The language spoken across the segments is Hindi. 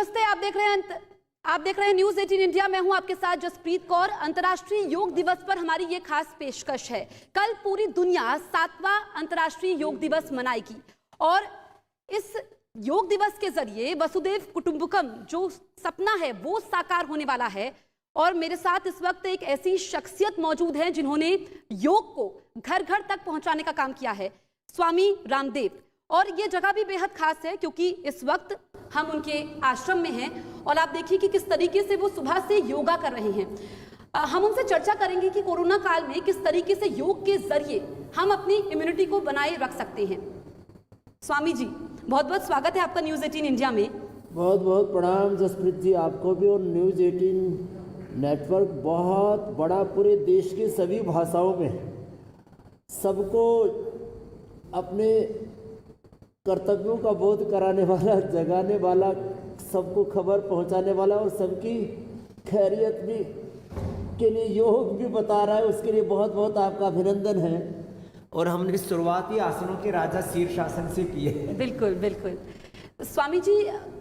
नमस्ते, आप देख रहे हैं न्यूज 18 इंडिया। मैं हूं आपके साथ जसप्रीत कौर। अंतर्राष्ट्रीय योग दिवस पर हमारी ये खास पेशकश है। कल पूरी दुनिया 7वां अंतर्राष्ट्रीय योग दिवस मनाएगी और इस योग दिवस के जरिए वसुधैव कुटुंबकम जो सपना है वो साकार होने वाला है। और मेरे साथ इस वक्त एक ऐसी शख्सियत मौजूद है जिन्होंने योग को घर घर तक पहुंचाने का काम किया है, स्वामी रामदेव। और ये जगह भी बेहद खास है क्योंकि इस वक्त हम उनके आश्रम में हैं और आप देखिए कि किस तरीके से वो सुबह से योगा कर रहे हैं। हम उनसे चर्चा करेंगे कि कोरोना काल में किस तरीके से योग के जरिए हम अपनी इम्यूनिटी को बनाए रख सकते हैं। स्वामी जी, बहुत बहुत स्वागत है आपका न्यूज 18 इंडिया में। बहुत बहुत प्रणाम जसप्रीत जी, आपको भी। और न्यूज 18 नेटवर्क बहुत बड़ा, पूरे देश की सभी भाषाओं में सबको अपने कर्तव्यों का बोध कराने वाला, जगाने वाला, सबको खबर पहुंचाने वाला और सबकी खैरियत भी के लिए योग भी बता रहा है। उसके लिए बहुत बहुत आपका अभिनंदन है। और हमने शुरुआती आसनों के राजा शीर्षासन से किए हैं। बिल्कुल बिल्कुल। स्वामी जी,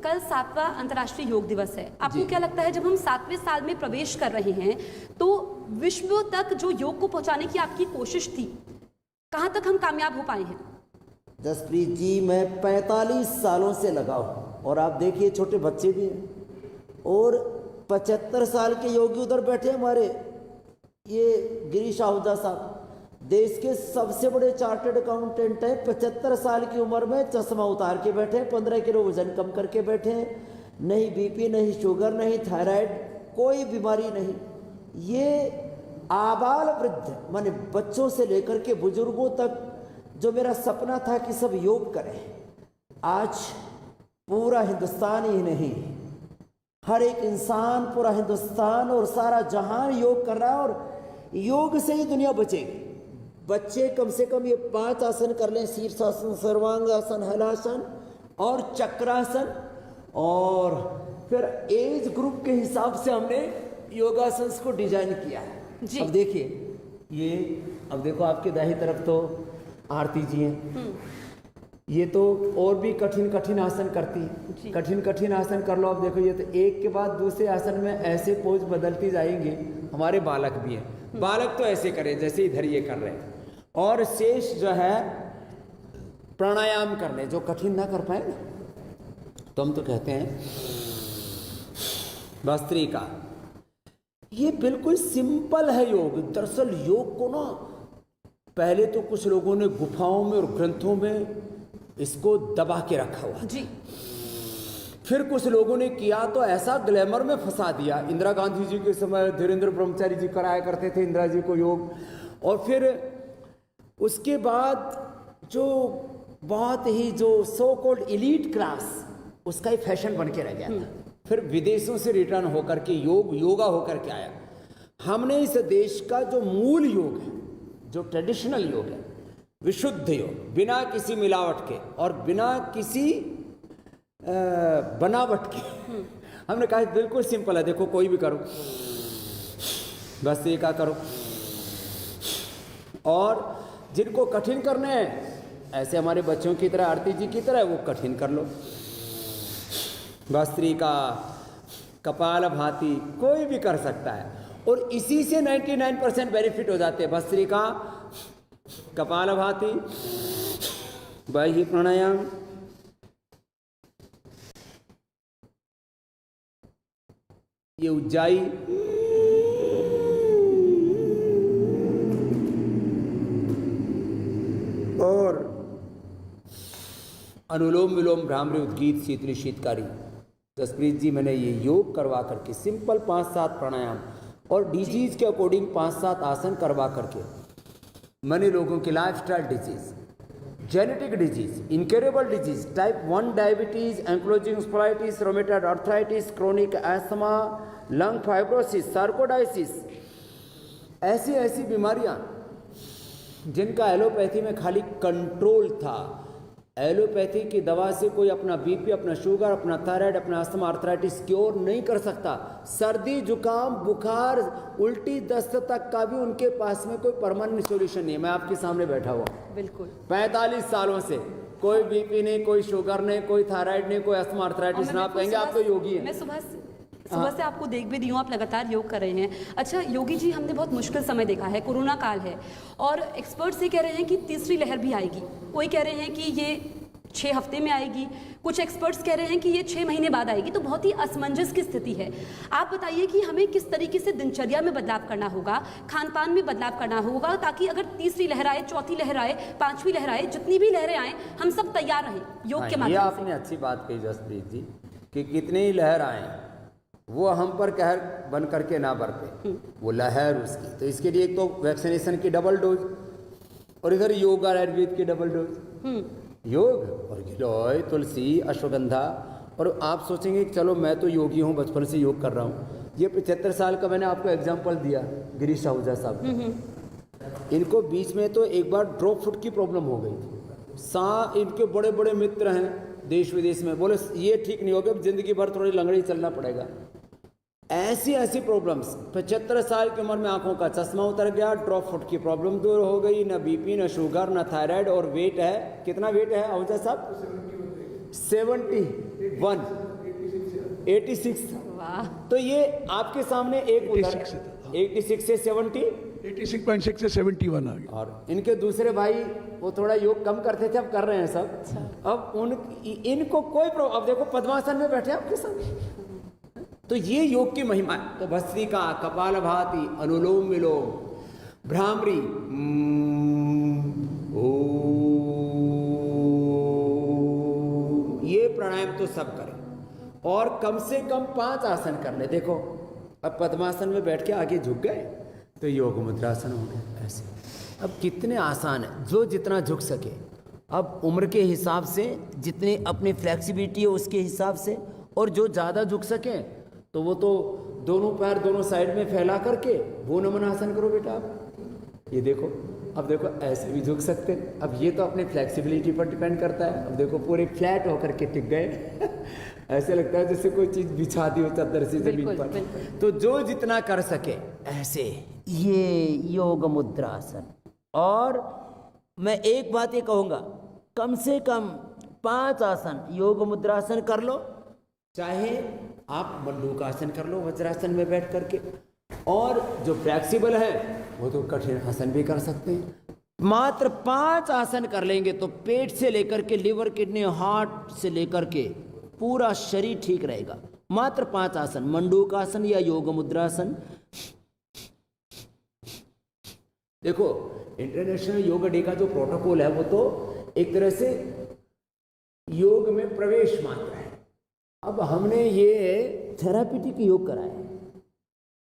कल 7वां अंतर्राष्ट्रीय योग दिवस है। आपको क्या लगता है, जब हम 7वें साल में प्रवेश कर रहे हैं तो विश्व तक जो योग को पहुंचाने की आपकी कोशिश थी, कहां तक हम कामयाब हो पाए हैं? जसप्रीत जी, मैं 45 सालों से लगा हूँ और आप देखिए छोटे बच्चे भी हैं और 75 साल के योगी उधर बैठे हमारे, ये गिरीश आहूजा साहब, देश के सबसे बड़े चार्टर्ड अकाउंटेंट हैं। 75 साल की उम्र में चश्मा उतार के बैठे हैं, 15 किलो वजन कम करके बैठे हैं। नहीं बीपी, नहीं शुगर, नहीं थायराइड, कोई बीमारी नहीं। ये आबाल वृद्ध माने बच्चों से लेकर के बुजुर्गों तक जो मेरा सपना था कि सब योग करें, आज पूरा हिंदुस्तान ही नहीं, हर एक इंसान, पूरा हिंदुस्तान और सारा जहान योग कर रहा है। और योग से ही दुनिया बचेगी। बच्चे कम से कम ये 5 आसन कर लें, शीर्षासन, सर्वांगासन, हलासन और चक्रासन। और फिर एज ग्रुप के हिसाब से हमने योगासन को डिजाइन किया है। अब देखिए ये, अब देखो आपके दाहिनी तरफ तो आरती जी हैं, ये तो और भी कठिन कठिन आसन करती है। कठिन कठिन आसन कर लो। अब देखो ये तो एक के बाद दूसरे आसन में ऐसे पोज बदलती जाएंगे। हमारे बालक भी हैं, बालक तो ऐसे करें जैसे इधर ये कर रहे हैं। और शेष जो है प्राणायाम कर ले, जो कठिन ना कर पाए ना, तो हम तो कहते हैं भस्त्रिका। ये बिल्कुल सिंपल है योग। दरअसल योग को ना पहले तो कुछ लोगों ने गुफाओं में और ग्रंथों में इसको दबा के रखा हुआ जी। फिर कुछ लोगों ने किया तो ऐसा ग्लैमर में फंसा दिया। इंदिरा गांधी जी के समय धीरेन्द्र ब्रह्मचारी जी कराया करते थे इंदिरा जी को योग। और फिर उसके बाद जो बहुत ही जो सो कॉल्ड एलीट क्लास, उसका ही फैशन बन के रह गया था। फिर विदेशों से रिटर्न होकर के योगा होकर के आया। हमने इस देश का जो मूल योग है, जो ट्रेडिशनल योग है, विशुद्ध योग, बिना किसी मिलावट के और बिना किसी बनावट के, हमने कहा बिल्कुल सिंपल है। देखो कोई भी करो, बस एक करो। और जिनको कठिन करने हैं, ऐसे हमारे बच्चों की तरह, आरती जी की तरह, वो कठिन कर लो। भस्त्रिका, कपाल भाती, कोई भी कर सकता है। और इसी से 99% बेनिफिट हो जाते हैं। भस्त्रिका, कपाल भाती, बाह्य प्राणायाम, ये उज्जाई, और अनुलोम विलोम, भ्रामरी, उद्गीत, शीतली, शीतकारी। जसप्रीत जी, मैंने ये योग करवा करके सिंपल 5-7 प्राणायाम और डिजीज के अकॉर्डिंग 5-7 आसन करवा करके मैंने लोगों की lifestyle disease, genetic disease, incurable disease, type 1 diabetes, ankylosing spondylitis, rheumatoid arthritis, chronic asthma, lung fibrosis, sarcoidosis, ऐसी ऐसी बीमारियां जिनका एलोपैथी में खाली कंट्रोल था, एलोपैथी की दवा से कोई अपना बीपी, अपना शुगर, अपना थायराइड, अपना अस्थमा, आर्थराइटिस क्योर नहीं कर सकता। सर्दी, जुकाम, बुखार, उल्टी, दस्त तक का भी उनके पास में कोई परमानेंट सॉल्यूशन नहीं है। मैं आपके सामने बैठा हुआ, बिल्कुल 45 सालों से कोई बीपी नहीं, कोई शुगर नहीं, कोई थायराइड नहीं, कोई अस्थमा, आर्थराइटिस ना। आप कहेंगे आप तो योगी हैं। मैं सुबह से आपको देख भी रही हूँ, आप लगातार योग कर रहे हैं। अच्छा योगी जी, हमने बहुत मुश्किल समय देखा है, कोरोना काल है, और एक्सपर्ट्स ये कह रहे हैं कि तीसरी लहर भी आएगी। कोई कह रहे हैं कि ये 6 हफ्ते में आएगी, कुछ एक्सपर्ट्स कह रहे हैं कि ये 6 महीने बाद आएगी। तो बहुत ही असमंजस की स्थिति है। आप बताइए कि हमें किस तरीके से दिनचर्या में बदलाव करना होगा, खान पान में बदलाव करना होगा, ताकि अगर तीसरी लहर आए, चौथी लहर आए, 5वीं लहर आए, जितनी भी लहरें आए, हम सब तैयार रहें योग के माध्यम से। आपने अच्छी बात कही जसप्रीत जी, कि कितनी ही लहर आए वो हम पर कहर बन करके ना बरते, वो लहर उसकी। तो इसके लिए एक तो वैक्सीनेशन की डबल डोज, और इधर योग और आयुर्वेद की डबल डोज। योग और गिलोय, तुलसी, अश्वगंधा। और आप सोचेंगे कि चलो मैं तो योगी हूँ, बचपन से योग कर रहा हूँ। ये 75 साल का मैंने आपको एग्जाम्पल दिया, गिरीश आहूजा साहब। इनको बीच में तो एक बार ड्रॉप फुट की प्रॉब्लम हो गई थी। इनके बड़े बड़े मित्र हैं देश विदेश में, बोले ये ठीक नहीं होगा, जिंदगी भर थोड़ी लंगड़ी चलना पड़ेगा। ऐसी ऐसी प्रॉब्लम्स, 75 साल की उम्र में आंखों का चश्मा उतर गया, ड्रॉप फुट की प्रॉब्लम दूर हो गई, न बीपी, न शुगर, न थायराइड। और वेट है, कितना वेट है आहूजा साहब? 71, 86। वाह। तो ये आपके सामने एक 86 से 70, 86.6 से 71 आ गया। और इनके दूसरे भाई वो थोड़ा योग कम करते थे, अब कर रहे हैं सब। अब इनको कोई प्रॉब्लम, अब देखो पद्मासन में बैठे आपके सामने। तो ये योग की महिमा है। तो भस्त्रिका, कपालभाति, अनुलोम विलोम, भ्रामरी, ये प्राणायाम तो सब करें, और कम से कम 5 आसन कर ले। देखो अब पद्मासन में बैठ के आगे झुक गए तो योग मुद्रासन हो गए ऐसे। अब कितने आसान है, जो जितना झुक सके। अब उम्र के हिसाब से जितनी अपनी फ्लेक्सिबिलिटी है उसके हिसाब से, और जो ज़्यादा झुक सके तो वो तो दोनों पैर दोनों साइड में फैला करके वो नमन आसन करो बेटा। आप ये देखो, अब देखो ऐसे भी झुक सकते हैं। अब ये तो अपने फ्लेक्सिबिलिटी पर डिपेंड करता है। अब देखो पूरे फ्लैट होकर के टिक गए ऐसे लगता है जैसे कोई चीज़ बिछा दी हो चादर से जमीन पर। तो जो जितना कर सके ऐसे, ये योग मुद्रासन। और मैं एक बात ये कहूँगा, कम से कम 5 आसन योग मुद्रासन कर लो, चाहे आप मंडूकासन कर लो वज्रासन में बैठ करके, और जो फ्लेक्सिबल है वो तो कठिन आसन भी कर सकते हैं। मात्र 5 आसन कर लेंगे तो पेट से लेकर के लिवर, किडनी, हार्ट से लेकर के पूरा शरीर ठीक रहेगा। मात्र 5 आसन, मंडूकासन या योग मुद्रासन। देखो इंटरनेशनल योग डे का जो प्रोटोकॉल है वो तो एक तरह से योग में प्रवेश मात्र है। अब हमने ये थेरापीटिक योग कराया है,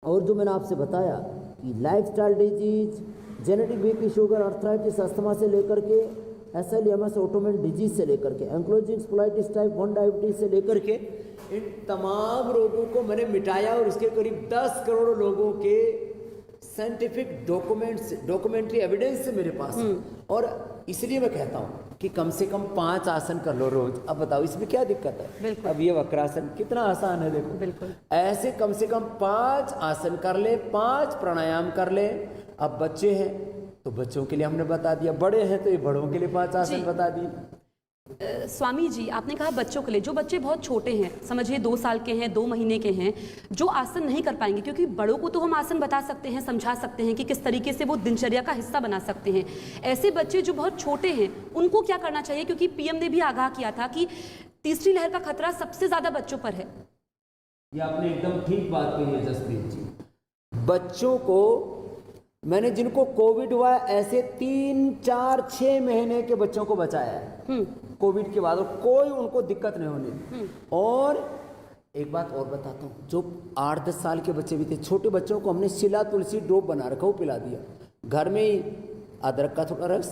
और जो मैंने आपसे बताया कि lifestyle disease, genetic BP, sugar, arthritis, asthma से लेकर के SLEMS, ऑटोइम्यून डिजीज से लेकर के एंक्लोजिंग स्पोलाइटिस टाइप 1 डायबिटीज से लेकर के इन तमाम रोगों को मैंने मिटाया। और इसके करीब 10 करोड़ लोगों के साइंटिफिक डॉक्यूमेंट्री एविडेंस है मेरे पास। और इसलिए मैं कहता हूँ कि कम से कम 5 आसन कर लो रोज। अब बताओ इसमें क्या दिक्कत है? अब ये वक्रासन कितना आसान है, देखो। बिल्कुल ऐसे कम से कम 5 आसन कर ले, 5 प्राणायाम कर ले। अब बच्चे हैं तो बच्चों के लिए हमने बता दिया, बड़े हैं तो ये बड़ों के लिए 5 आसन बता दिए। स्वामी जी, आपने कहा बच्चों के लिए, जो बच्चे बहुत छोटे हैं, समझिए 2 साल के हैं, 2 महीने के हैं, जो आसन नहीं कर पाएंगे, क्योंकि बड़ों को तो हम आसन बता सकते हैं, समझा सकते हैं कि किस तरीके से वो दिनचर्या का हिस्सा बना सकते हैं। ऐसे बच्चे जो बहुत छोटे हैं उनको क्या करना चाहिए? क्योंकि पीएम ने भी आगाह किया था कि तीसरी लहर का खतरा सबसे ज्यादा बच्चों पर है। ये आपने एकदम ठीक बात कही है जसप्रीत जी। बच्चों को मैंने, जिनको कोविड हुआ है, ऐसे 3, 4, 6 महीने के बच्चों को बचाया है कोविड के बाद, और कोई उनको दिक्कत नहीं होने दी। और एक बात और बताता हूँ, जो 8-10 साल के बच्चे भी थे, छोटे बच्चों को हमने शिला तुलसी ड्रॉप बना रखा, वो पिला दिया। घर में ही अदरक का थोड़ा रस,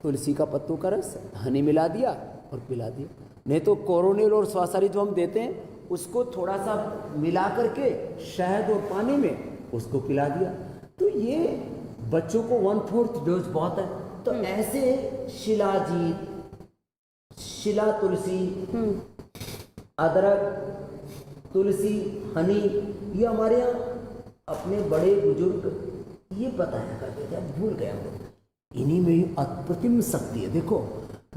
तुलसी का पत्तों का रस, हनी मिला दिया और पिला दिया। नहीं तो कोरोनिल और स्वासारी जो हम देते हैं उसको थोड़ा सा मिला करके शहद और पानी में उसको पिला दिया। तो ये बच्चों को 1/4 डोज बहुत है। तो ऐसे शिलाजीत, शिला तुलसी, अदरक, तुलसी, हनी, ये हमारे यहाँ अपने बड़े बुजुर्ग ये बताया करते थे, अब भूल गया हूँ। इन्हीं में ही अप्रतिम शक्ति है। देखो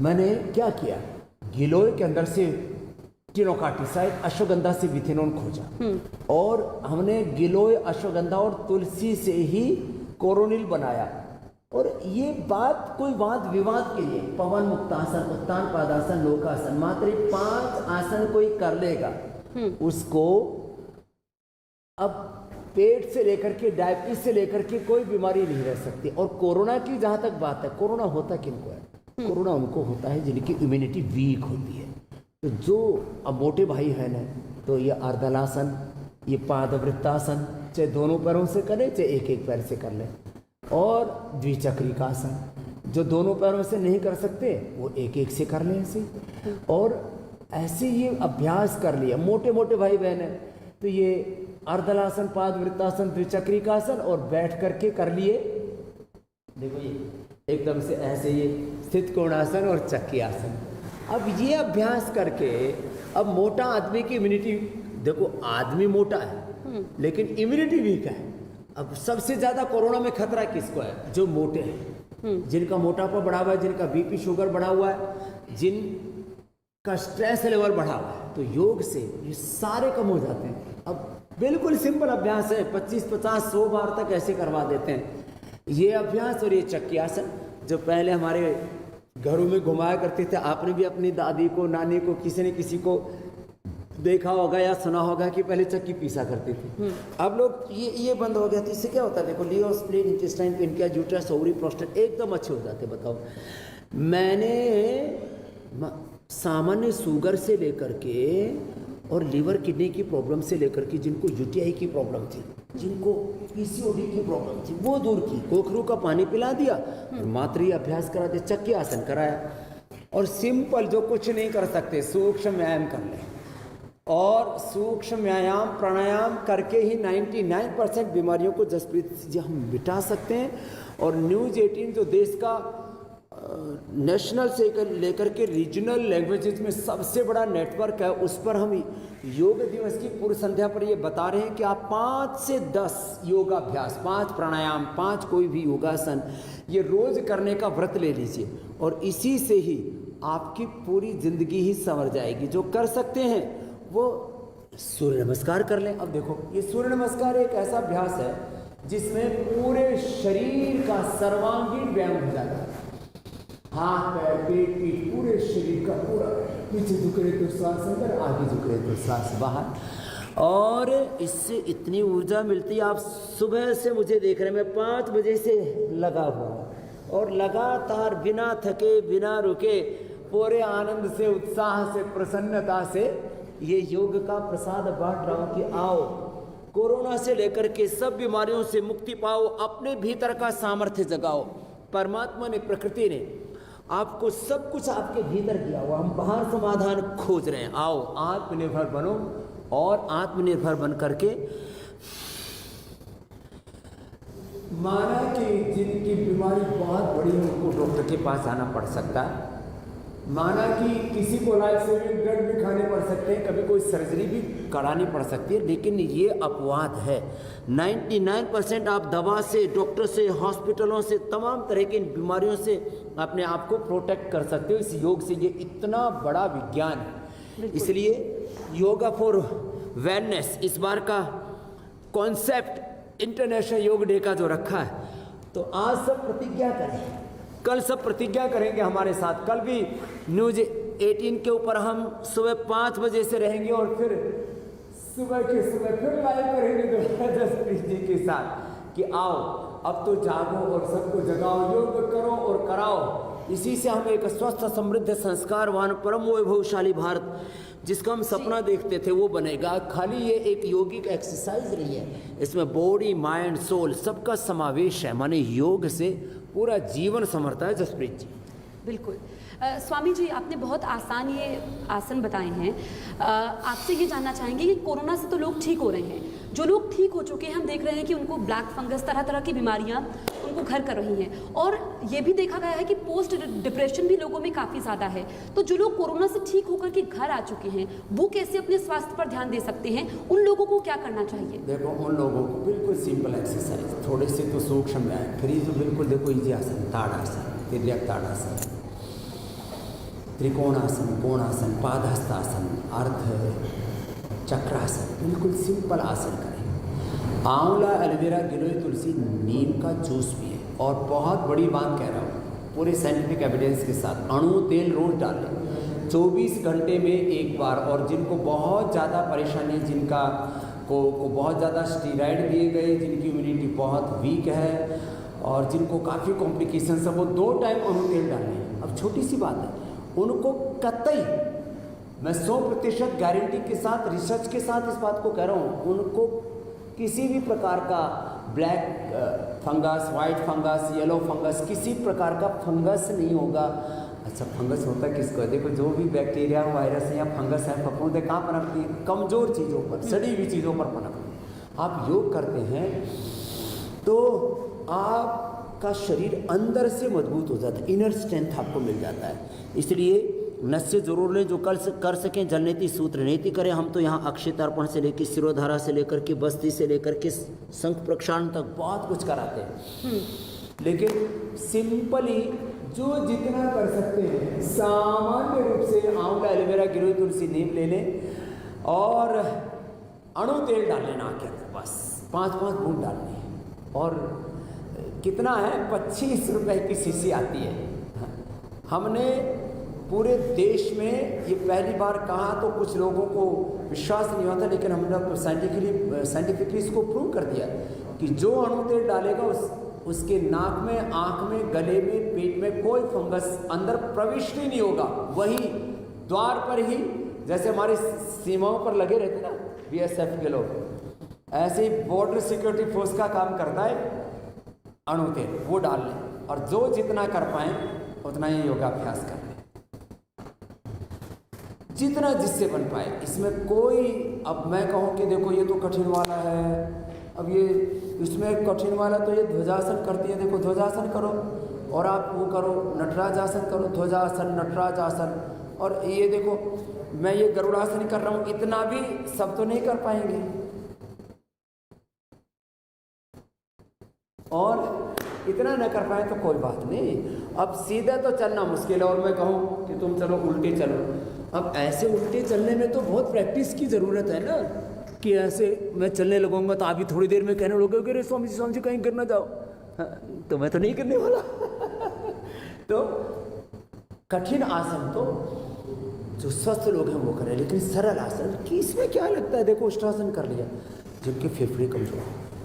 मैंने क्या किया, गिलोय के अंदर से टिनोकार्टिसाइड अश्वगंधा से विथिनोन खोजा और हमने गिलोय, अश्वगंधा और तुलसी से ही कोरोनिल बनाया। और ये बात कोई वाद विवाद के लिए, पवन मुक्तासन, उत्तान पादासन, लोकासन, मात्र 5 आसन कोई कर लेगा उसको अब पेट से लेकर के डायबिटीज से लेकर के कोई बीमारी नहीं रह सकती। और कोरोना की जहां तक बात है, कोरोना होता किनको है? कोरोना उनको होता है जिनकी इम्यूनिटी वीक होती है। तो जो अब मोटे भाई है ना, तो ये अर्धलासन, ये पादवृत्तासन, चाहे दोनों पैरों से करें चाहे एक एक पैर से कर लें, और द्विचक्रिकासन, जो दोनों पैरों से नहीं कर सकते वो एक एक से कर लें ऐसे। और ऐसे ये अभ्यास कर लिया मोटे मोटे भाई बहन है, तो ये अर्धलासन, पादवृत्तासन, द्विचक्रिकासन और बैठ करके कर लिए। देखो ये एकदम से ऐसे ये स्थित कोणासन और चक्की आसन। अब ये अभ्यास करके अब मोटा आदमी की इम्यूनिटी, देखो आदमी मोटा है लेकिन इम्यूनिटी वीक है। अब सबसे ज्यादा कोरोना में खतरा किसको है? जो मोटे हैं, जिनका मोटापा बढ़ा हुआ है, जिनका बीपी शुगर बढ़ा हुआ है, जिनका स्ट्रेस लेवल बढ़ा हुआ है। तो योग से ये सारे कम हो जाते हैं। अब बिल्कुल सिंपल अभ्यास है, 25, 50, 100 बार तक ऐसे करवा देते हैं ये अभ्यास। और ये चक्की आसन जो पहले हमारे घरों में घुमाया करते थे, आपने भी अपनी दादी को, नानी को, किसी ने किसी को देखा होगा या सुना होगा कि पहले चक्की पीसा करती थी। अब लोग ये बंद हो गया। तो इससे क्या होता है? देखो liver, spleen, intestine, pancreas, uterus, ovary, prostate एकदम अच्छे हो जाते। बताओ, मैंने सामान्य शुगर से लेकर के और लीवर किडनी की प्रॉब्लम से लेकर के जिनको यूटीआई की प्रॉब्लम थी, जिनको पीसीओडी की प्रॉब्लम थी, वो दूर की। कोखरू का पानी पिला दिया और मात्र ही अभ्यास करा दिया, चक्की आसन कराया। और सिंपल जो कुछ नहीं कर सकते सूक्ष्म व्यायाम कर लें। और सूक्ष्म व्यायाम प्राणायाम करके ही 99% बीमारियों को जसप्रीत जी हम मिटा सकते हैं। और न्यूज़ 18 जो देश का नेशनल से लेकर के रीजनल लैंग्वेजेस में सबसे बड़ा नेटवर्क है, उस पर हम योग दिवस की पूर्व संध्या पर ये बता रहे हैं कि आप 5 से 10 योगाभ्यास, 5 प्राणायाम, 5 कोई भी योगासन ये रोज करने का व्रत ले लीजिए। और इसी से ही आपकी पूरी जिंदगी ही संवर जाएगी। जो कर सकते हैं वो सूर्य नमस्कार कर लें। अब देखो ये सूर्य नमस्कार एक ऐसा अभ्यास है जिसमें पूरे शरीर का सर्वांगीण व्यायाम हो जाता है। हाथ, पैर, पेट, पीठ, पूरे शरीर का पूरा, पीछे झुक रहे तो श्वास अंदर, आगे झुक रहे तो श्वास बाहर। और इससे इतनी ऊर्जा मिलती है। आप सुबह से मुझे देख रहे हैं, मैं 5 बजे से लगा हुआ और लगातार बिना थके बिना रुके पूरे आनंद से, उत्साह से, प्रसन्नता से ये योग का प्रसाद बांट रहा हूँ कि आओ कोरोना से लेकर के सब बीमारियों से मुक्ति पाओ, अपने भीतर का सामर्थ्य जगाओ। परमात्मा ने, प्रकृति ने आपको सब कुछ आपके भीतर किया हुआ, हम बाहर समाधान खोज रहे हैं। आओ आत्मनिर्भर बनो और आत्मनिर्भर बन करके माना कि जिनकी बीमारी बहुत बड़ी है उनको डॉक्टर के पास आना पड़ सकता है, माना कि किसी को लाइफ सेविंग ड्रग भी खाने पड़ सकते हैं, कभी कोई सर्जरी भी करानी पड़ सकती है। लेकिन ये अपवाद है। 99% आप दवा से, डॉक्टर से, हॉस्पिटलों से, तमाम तरह की बीमारियों से अपने आप को प्रोटेक्ट कर सकते हो इस योग से। ये इतना बड़ा विज्ञान है। इसलिए योगा फॉर वेलनेस इस बार का कॉन्सेप्ट इंटरनेशनल योग डे का जो रखा है, तो आज सब प्रतिज्ञा करें, कल सब प्रतिज्ञा करेंगे हमारे साथ। कल भी न्यूज़ 18 के ऊपर हम सुबह 5 बजे से रहेंगे और फिर सुबह के सुबह फिर लाइव करेंगे जसप्रीत जी के साथ कि आओ अब तो जागो और सबको जगाओ, योग करो और कराओ। इसी से हम एक स्वस्थ, समृद्ध, संस्कारवान, परम वैभवशाली भारत जिसका हम सपना देखते थे वो बनेगा। खाली ये एक योगिक एक्सरसाइज नहीं है, इसमें बॉडी, माइंड, सोल सबका समावेश है। माने योग से पूरा जीवन संवरता है जसप्रीत जी। बिल्कुल। स्वामी जी, आपने बहुत आसान ये आसन बताए हैं। आपसे ये जानना चाहेंगे कि कोरोना से तो लोग ठीक हो रहे हैं, जो लोग ठीक हो चुके हैं हम देख रहे हैं कि उनको ब्लैक फंगस, तरह तरह की बीमारियां उनको को घर कर रही हैं। और ये भी देखा गया है कि पोस्ट डिप्रेशन भी लोगों में काफ़ी ज़्यादा है। तो जो लोग कोरोना से ठीक होकर के घर आ चुके हैं वो कैसे अपने स्वास्थ्य पर ध्यान दे सकते हैं, उन लोगों को क्या करना चाहिए? देखो, उन लोगों को बिल्कुल सिंपल एक्सरसाइज, थोड़े से तो सूक्ष्म में आए, फिर जो बिल्कुल देखो इजी आसन, ताड़ासन, तिर्यक ताड़ासन, त्रिकोणासन, कोणासन, पादहस्तासन, अर्ध चक्रासन, बिल्कुल सिंपल आसन करें। आंवला, एलोवेरा, गिलोय, तुलसी, नीम का जूस पिए। और बहुत बड़ी बात कह रहा हूँ, पूरे साइंटिफिक एविडेंस के साथ, अणु तेल रोज डालें 24 घंटे में एक बार। और जिनको बहुत ज़्यादा परेशानी, जिनका को बहुत ज़्यादा स्टीरॉयड दिए गए, जिनकी इम्यूनिटी बहुत वीक है और जिनको काफ़ी कॉम्प्लिकेशंस है, वो 2 टाइम अणु तेल डालें। अब छोटी सी बात है, उनको कतई मैं 100% गारंटी के साथ, रिसर्च के साथ इस बात को कह रहा हूँ, उनको किसी भी प्रकार का black fungus, white fungus, yellow fungus, किसी प्रकार का फंगस नहीं होगा। अच्छा, फंगस होता है किसको है? देखो, जो भी बैक्टीरिया, वायरस या फंगस है, फफूंदे कहाँ पनपती है? कमज़ोर चीज़ों पर, सड़ी हुई चीज़ों पर पनपती है। आप योग करते हैं तो आपका शरीर अंदर से मजबूत हो जाता है, इनर स्ट्रेंथ आपको मिल जाता है। इसलिए नस्य जरूर लें, जो कल से कर सकें। जलनेति सूत्र नीति करें। हम तो यहाँ अक्षय तर्पण से लेकर, सिरोधारा से लेकर के, बस्ती से लेकर के शंख प्रक्षालन तक बहुत कुछ कराते हैं। लेकिन सिंपली जो जितना कर सकते हैं, सामान्य रूप से आंवला, एलोवेरा, गिलोय, तुलसी, नीम ले लें और अणु तेल डाल लेना आँख के अंदर, बस 5-5 बूंद डालनी है। और कितना है? 25 रुपए की शीशी आती है। हमने पूरे देश में ये पहली बार कहा तो कुछ लोगों को विश्वास नहीं होता, लेकिन हमने साइंटिफिकली इसको प्रूव कर दिया कि जो अणु तेल डालेगा उसके नाक में, आँख में, गले में, पेट में कोई फंगस अंदर प्रविष्ट ही नहीं होगा। वही द्वार पर ही, जैसे हमारे सीमाओं पर लगे रहते ना BSF के लोग, ऐसे ही बॉर्डर सिक्योरिटी फोर्स का काम करता है अणु तेल, वो डाल लें। और जो जितना कर पाएँ उतना ही योगाभ्यास कर लें, जितना जिससे बन पाए। इसमें कोई, अब मैं कहूँ कि देखो ये तो कठिन वाला है, अब ये इसमें कठिन वाला तो ये ध्वजासन करती है, देखो ध्वजासन करो, और आप वो करो नटराज आसन करो, ध्वजासन, नटराज आसन, और ये देखो मैं ये गरुड़ासन कर रहा हूँ, इतना भी सब तो नहीं कर पाएंगे। और इतना न कर पाए तो कोई बात नहीं, अब सीधा तो चलना मुश्किल है। और मैं कहूँ कि तुम चलो उल्टे चलो, अब ऐसे उल्टे चलने में तो बहुत प्रैक्टिस की ज़रूरत है ना, कि ऐसे मैं चलने लगूंगा तो अभी थोड़ी देर में कहने लगोगे अरे स्वामी जी कहीं गिर ना जाओ। हाँ, तो मैं तो नहीं करने वाला। तो कठिन आसन तो जो स्वस्थ लोग हैं वो करें, लेकिन सरल आसन कि इसमें क्या लगता है? देखो उष्टासन कर लिया, जिनके फेफड़े कमजोर,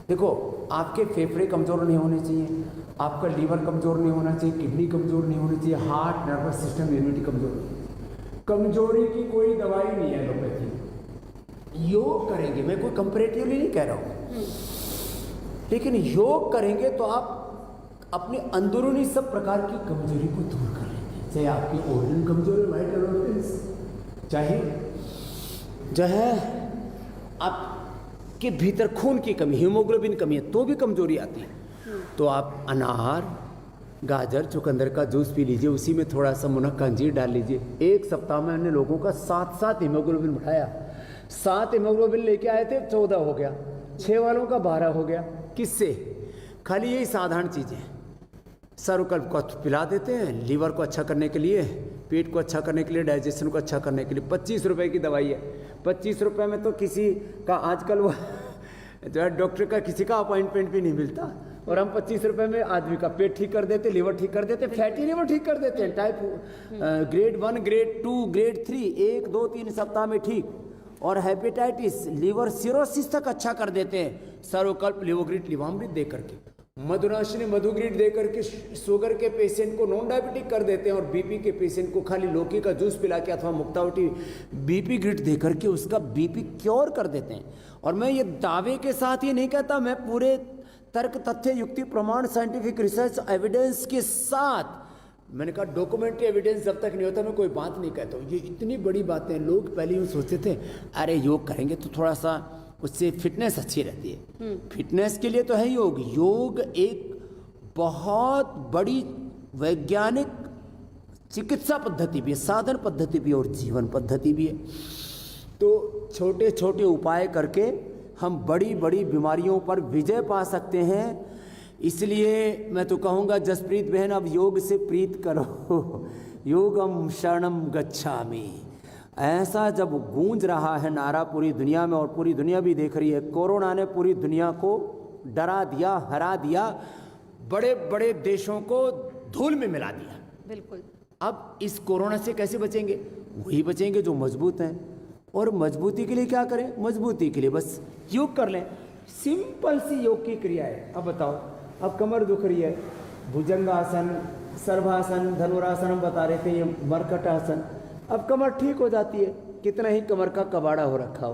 देखो आपके फेफड़े कमज़ोर नहीं होने चाहिए, आपका लीवर कमज़ोर नहीं होना चाहिए, किडनी कमज़ोर नहीं होनी चाहिए, हार्ट, नर्वस सिस्टम, इम्यूनिटी कमज़ोर। कमजोरी की कोई दवाई नहीं है एलोपैथी। योग करेंगे, मैं कोई कंपैरेटिवली नहीं कह रहा हूँ, लेकिन योग करेंगे तो आप अपने अंदरूनी सब प्रकार की कमजोरी को दूर कर लेंगे। चाहे आपकी ऑर्गन कमजोर है, वाइटल ऑर्गन्स, चाहे आपके भीतर खून की कमी, हीमोग्लोबिन कमी है तो भी कमजोरी आती है। तो आप अनार, गाजर, चुकंदर का जूस पी लीजिए, उसी में थोड़ा सा मुनक्का अंजीर डाल लीजिए। एक सप्ताह में हमने लोगों का 7 हीमोग्लोबिन बढ़ाया। 7 हीमोग्लोबिन लेके आए थे, 14 हो गया, 6 वालों का 12 हो गया। किससे? खाली यही साधारण चीज़ें। सर्वकल्प को पिला देते हैं, लीवर को अच्छा करने के लिए, पेट को अच्छा करने के लिए, डाइजेशन को अच्छा करने के लिए। 25 रुपए की दवाई है। 25 रुपए में तो किसी का आजकल वो जो है डॉक्टर का किसी का अपॉइंटमेंट भी नहीं मिलता, और हम 25 रुपए में आदमी का पेट ठीक कर देते, लीवर ठीक कर देते, फैटी लीवर ठीक कर देते हैं, टाइप ग्रेड 1, ग्रेड 2, ग्रेड 3, 1, 2, 3 सप्ताह में ठीक, और हेपेटाइटिस, लीवर सिरोसिस तक अच्छा कर देते हैं सर्वकल्प लिवोग्रिड लिवामृत दे करके। मधुनाशिनी मधुग्रिड दे करके शुगर के पेशेंट को नॉन डायबिटिक कर देते हैं, और बीपी के पेशेंट को खाली लौकी का जूस पिला के अथवा मुक्तावटी बीपी ग्रिड दे करके उसका बीपी क्योर कर देते हैं। और मैं ये दावे के साथ ये नहीं कहता, मैं पूरे तर्क, तथ्य, युक्ति, प्रमाण, साइंटिफिक रिसर्च एविडेंस के साथ, मैंने कहा डॉक्यूमेंट्री एविडेंस जब तक नहीं होता मैं कोई बात नहीं कहता हूँ। ये इतनी बड़ी बातें, लोग पहले यूँ सोचते थे अरे योग करेंगे तो थोड़ा सा उससे फिटनेस अच्छी रहती है। फिटनेस के लिए तो है योग। योग एक बहुत बड़ी वैज्ञानिक चिकित्सा पद्धति भी है, साधन पद्धति भी है और जीवन पद्धति भी है। तो छोटे छोटे उपाय करके हम बड़ी बड़ी बीमारियों पर विजय पा सकते हैं। इसलिए मैं तो कहूँगा जसप्रीत बहन, अब योग से प्रीत करो, योगम शरणम गच्छामि। ऐसा जब गूंज रहा है नारा पूरी दुनिया में, और पूरी दुनिया भी देख रही है, कोरोना ने पूरी दुनिया को डरा दिया, हरा दिया, बड़े बड़े देशों को धूल में मिला दिया। बिल्कुल। अब इस कोरोना से कैसे बचेंगे? वही बचेंगे जो मजबूत हैं। और मजबूती के लिए क्या करें? मजबूती के लिए बस योग कर लें, सिंपल सी योग की क्रिया है। अब बताओ, अब कमर दुख रही है, भुजंगासन, सर्वासन, धनुरासन हम बता रहे थे, ये मरकट आसन, अब कमर ठीक हो जाती है। कितना ही कमर का कबाड़ा हो रखा हो,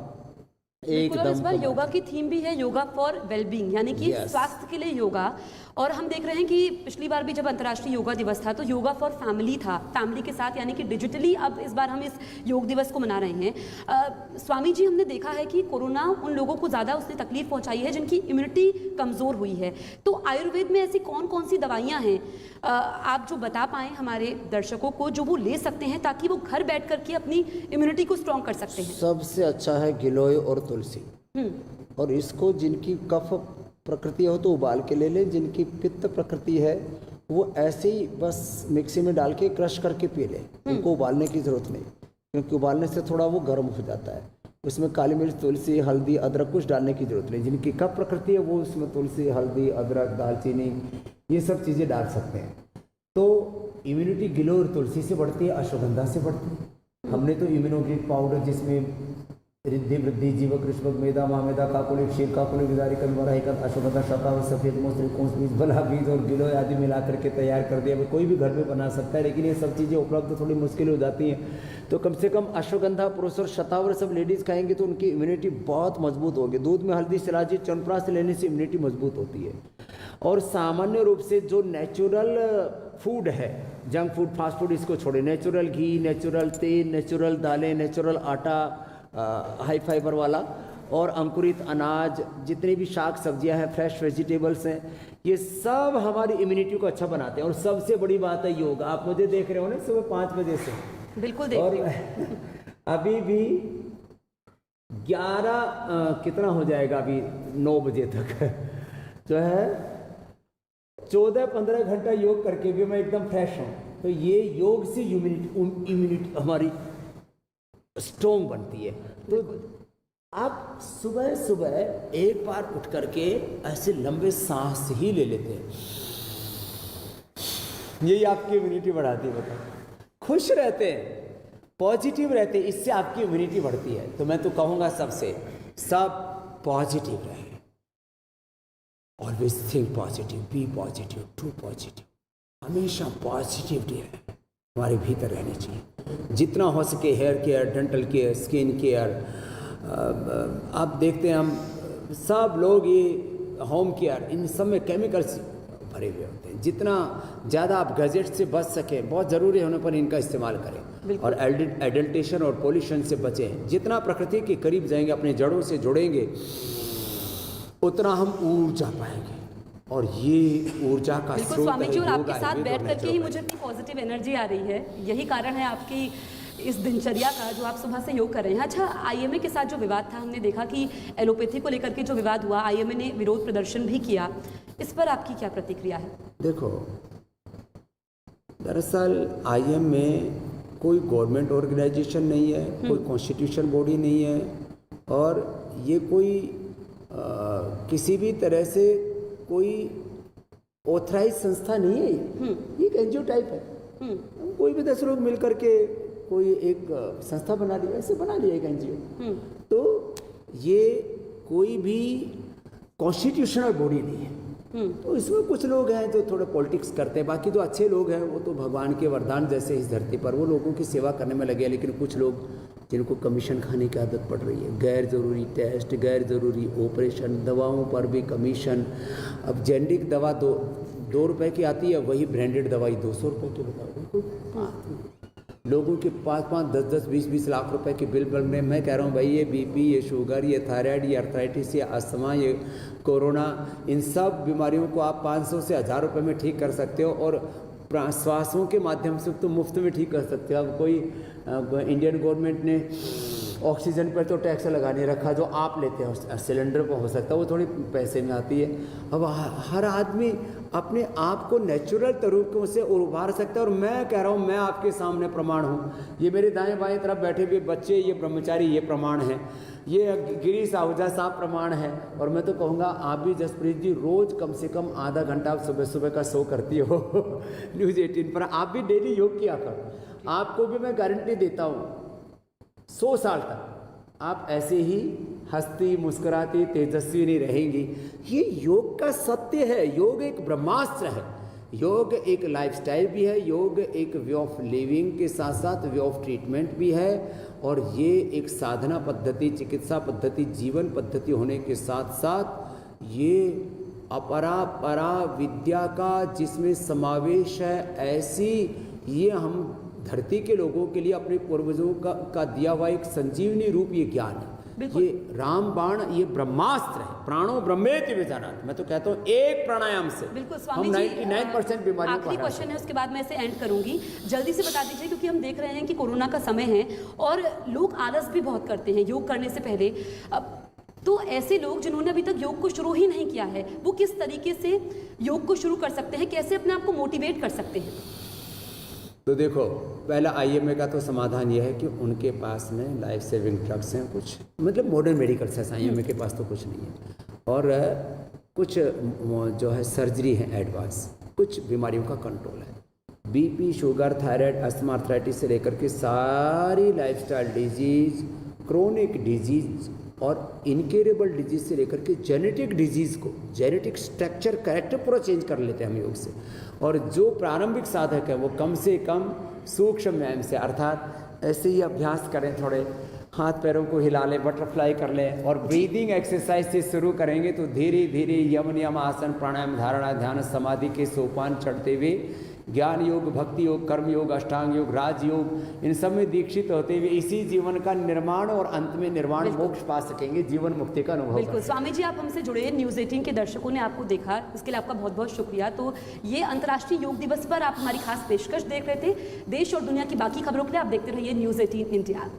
बिल्कुल। और इस बार एकदम योगा की थीम भी है योगा फॉर वेलबींग, यानी कि Yes. स्वास्थ्य के लिए योगा। और हम देख रहे हैं कि पिछली बार भी जब अंतर्राष्ट्रीय योगा दिवस था तो योगा फॉर फैमिली था, फैमिली के साथ, यानी कि डिजिटली। अब इस बार हम इस योग दिवस को मना रहे हैं। स्वामी जी, हमने देखा है कि कोरोना उन लोगों को ज़्यादा उसने तकलीफ पहुंचाई है जिनकी इम्यूनिटी कमज़ोर हुई है। तो आयुर्वेद में ऐसी कौन कौन सी दवाइयाँ हैं आप जो बता पाएँ हमारे दर्शकों को, जो वो ले सकते हैं ताकि वो घर बैठ करके अपनी इम्यूनिटी को स्ट्रॉन्ग कर सकते हैं? सबसे अच्छा है गिलोय और तुलसी। और इसको जिनकी कफ प्रकृति हो तो उबाल के ले लें, जिनकी पित्त प्रकृति है वो ऐसे ही बस मिक्सी में डाल के क्रश करके पी लें, उनको उबालने की ज़रूरत नहीं, क्योंकि उबालने से थोड़ा वो गर्म हो जाता है। उसमें काली मिर्च, तुलसी, हल्दी, अदरक कुछ डालने की ज़रूरत नहीं। जिनकी कफ प्रकृति है वो उसमें तुलसी, हल्दी, अदरक, दालचीनी, ये सब चीज़ें डाल सकते हैं। तो इम्यूनिटी गिलोय और तुलसी से बढ़ती है, अश्वगंधा से बढ़ती है। हमने तो इम्यूनोग्लिक पाउडर जिसमें रिद्धि, वृद्धि, जीवक, ऋष्वक, मेदा, मामेदा, काकुली, क्षीर, काकुली, विदारी, कलमरा, हिकत, अश्वगंधा, शतावत, सफेद मोसरी, कौंस बीज, बला बीज और गिलोय आदि मिला करके तैयार कर दिया। कोई भी घर में बना सकता है, लेकिन ये सब चीज़ें उपलब्ध थोड़ी मुश्किल हो जाती हैं। तो कम से कम अश्वगंधा, पुरुष और शतावर सब लेडीज़ खाएंगे तो उनकी इम्यूनिटी बहुत मजबूत होगी। दूध में हल्दी, शिलाजी, च्यवनप्राश लेने से इम्यूनिटी मजबूत होती है। और सामान्य रूप से जो नेचुरल फूड है, जंक फूड, फास्ट फूड, इसको छोड़े। नेचुरल घी, नेचुरल तेल, नेचुरल दालें, नेचुरल आटा, हाई फाइबर वाला, और अंकुरित अनाज, जितने भी शाक सब्जियां हैं, फ्रेश वेजिटेबल्स हैं, ये सब हमारी इम्यूनिटी को अच्छा बनाते हैं। और सबसे बड़ी बात है योग। आप मुझे देख रहे हो ना सुबह 5 बजे से, बिल्कुल देख रही हूं। अभी भी 11 कितना हो जाएगा, अभी 9 बजे तक जो है 14-15 घंटा योग करके भी मैं एकदम फ्रेश हूँ। तो ये योग से इम्यूनिटी हमारी स्ट्रॉन्ग बनती है। तो आप सुबह सुबह एक बार उठ करके ऐसे लंबे सांस ही ले लेते हैं, यही आपकी इम्यूनिटी बढ़ाती है। बताओ, खुश रहते हैं, पॉजिटिव रहते हैं, इससे आपकी इम्यूनिटी बढ़ती है। तो मैं तो कहूँगा सबसे, सब पॉजिटिव रहे, always think positive, be positive, do positive, हमेशा पॉजिटिविटी है हमारे भीतर रहनी चाहिए। जितना हो सके hair care, dental care, skin care, आप देखते हैं हम सब लोग ये होम केयर, इन सब में केमिकल्स भरे हुए होते हैं। जितना ज़्यादा आप गैजेट से बच सकें, बहुत ज़रूरी होने पर इनका इस्तेमाल करें। और एडल्टेशन और पोल्यूशन से बचें। जितना प्रकृति के करीब जाएंगे, अपने जड़ों से जुड़ेंगे, उतना हम ऊर्जा पाएंगे। और ये ऊर्जा का बिल्कुल स्रोत स्वामी जी, और है आपके योगा, साथ आयुर्वेद बैठ और करके ही natural मुझे इतनी पॉजिटिव एनर्जी आ रही है। यही कारण है आपकी इस दिनचर्या का, जो आप सुबह से योग कर रहे हैं। अच्छा, आईएमए के साथ जो विवाद था, हमने देखा कि एलोपैथी को लेकर के जो विवाद हुआ, आईएमए ने विरोध प्रदर्शन भी किया। इस पर आपकी क्या प्रतिक्रिया है? देखो, दरअसल आईएम में कोई गवर्नमेंट ऑर्गेनाइजेशन नहीं है, कोई कॉन्स्टिट्यूशन बॉडी नहीं है, और ये कोई किसी भी तरह से कोई ऑथराइज संस्था नहीं है। ये एक एनजीओ टाइप है। कोई भी 10 लोग मिल करके कोई एक संस्था बना दिया, ऐसे बना लिया एक एनजीओ। तो ये कोई भी कॉन्स्टिट्यूशनल बॉडी नहीं है। तो इसमें कुछ लोग हैं जो थोड़े पॉलिटिक्स करते हैं, बाकी तो अच्छे लोग हैं, वो तो भगवान के वरदान जैसे इस धरती पर, वो लोगों की सेवा करने में लगे हैं। लेकिन कुछ लोग जिनको कमीशन खाने की आदत पड़ रही है, गैर ज़रूरी टेस्ट, गैर ज़रूरी ऑपरेशन, दवाओं पर भी कमीशन। अब जेनरिक दवा 2 रुपए की आती है, वही ब्रांडेड दवाई 200 रुपए की। बताओ, लोगों के 5-5, 10-10, 20-20 लाख रुपए के बिल बन रहे हैं। मैं कह रहा हूँ भाई ये बीपी, ये शुगर, ये थायराइड, ये अर्थराइटिस, ये अस्थमा, ये कोरोना, इन सब बीमारियों को आप 500 से 1000 रुपये में ठीक कर सकते हो और श्वासों के माध्यम से तो मुफ्त में ठीक कर सकते हो। अब कोई इंडियन गवर्नमेंट ने ऑक्सीजन पर तो टैक्स लगा नहीं रखा, जो आप लेते हो सिलेंडर पर हो सकता है वो थोड़ी पैसे में आती है। अब हर आदमी अपने आप को नेचुरल तरीकों से उभार सकता है और मैं कह रहा हूँ, मैं आपके सामने प्रमाण हूँ। ये मेरे दाएं बाएं तरफ बैठे हुए बच्चे, ये ब्रह्मचारी, ये प्रमाण है, ये गिरीश आहूजा साहब प्रमाण है। और मैं तो कहूँगा आप भी जसप्रीत जी रोज़ कम से कम आधा घंटा आप सुबह सुबह का शो करती हो न्यूज़ 18 पर, आप भी डेली योग किया करो। आपको भी मैं गारंटी देता हूँ 100 साल तक आप ऐसे ही हंसती मुस्कुराती तेजस्वी नहीं रहेंगी। ये योग का सत्य है। योग एक ब्रह्मास्त्र है। योग एक लाइफस्टाइल भी है। योग एक वे ऑफ लिविंग के साथ साथ वे ऑफ ट्रीटमेंट भी है। और ये एक साधना पद्धति, चिकित्सा पद्धति, जीवन पद्धति होने के साथ साथ ये अपरा परा विद्या का जिसमें समावेश है। ऐसी ये हम धरती के लोगों के लिए अपने पूर्वजों का दिया हुआ एक संजीवनी रूप ये ज्ञान है। ये राम बाण, ये ब्रह्मास्त्र है। प्राणो ब्रह्मेति विजानाति। मैं तो कहता हूँ एक प्राणायाम से बिल्कुल स्वामी हम जी 99% बीमारियों को आखिरी क्वेश्चन है, उसके बाद मैं इसे एंड करूंगी। जल्दी से बता दीजिए, क्योंकि हम देख रहे हैं कि कोरोना का समय है और लोग आलस भी बहुत करते हैं योग करने से पहले। तो ऐसे लोग जिन्होंने अभी तक योग को शुरू ही नहीं किया है, वो किस तरीके से योग को शुरू कर सकते हैं, कैसे अपने आप को मोटिवेट कर सकते हैं? तो देखो, पहला आईएमए का तो समाधान यह है कि उनके पास में लाइफ सेविंग ड्रग्स हैं, कुछ मतलब मॉडर्न मेडिकल्स है। आईएमए के पास तो कुछ नहीं है। और कुछ जो है सर्जरी है एडवांस, कुछ बीमारियों का कंट्रोल है। BP, sugar, thyroid, asthma, arthritis से लेकर के सारी लाइफस्टाइल डिजीज, क्रोनिक डिजीज और इनक्योरेबल डिजीज से लेकर के जेनेटिक डिजीज को, जेनेटिक स्ट्रक्चर कैरेक्टर पूरा चेंज कर लेते हैं हम योग से। और जो प्रारंभिक साधक है वो कम से कम सूक्ष्म व्यायाम से, अर्थात ऐसे ही अभ्यास करें, थोड़े हाथ पैरों को हिला लें, बटरफ्लाई कर लें और ब्रीदिंग एक्सरसाइज से शुरू करेंगे तो धीरे धीरे यम नियम आसन प्राणायाम धारणा ध्यान समाधि के सोपान चढ़ते हुए ज्ञान योग, भक्ति योग, कर्म योग, अष्टांग योग, राजयोग, इन सब में दीक्षित होते हुए इसी जीवन का निर्माण और अंत में निर्वाण मोक्ष पा सकेंगे, जीवन मुक्ति का अनुभव। बिल्कुल स्वामी जी, आप हमसे जुड़े, न्यूज़ 18 के दर्शकों ने आपको देखा, इसके लिए आपका बहुत बहुत शुक्रिया। तो ये अंतर्राष्ट्रीय योग दिवस पर आप हमारी खास पेशकश देख रहे थे। देश और दुनिया की बाकी खबरों के लिए आप देखते रहिए न्यूज़ 18 इंडिया।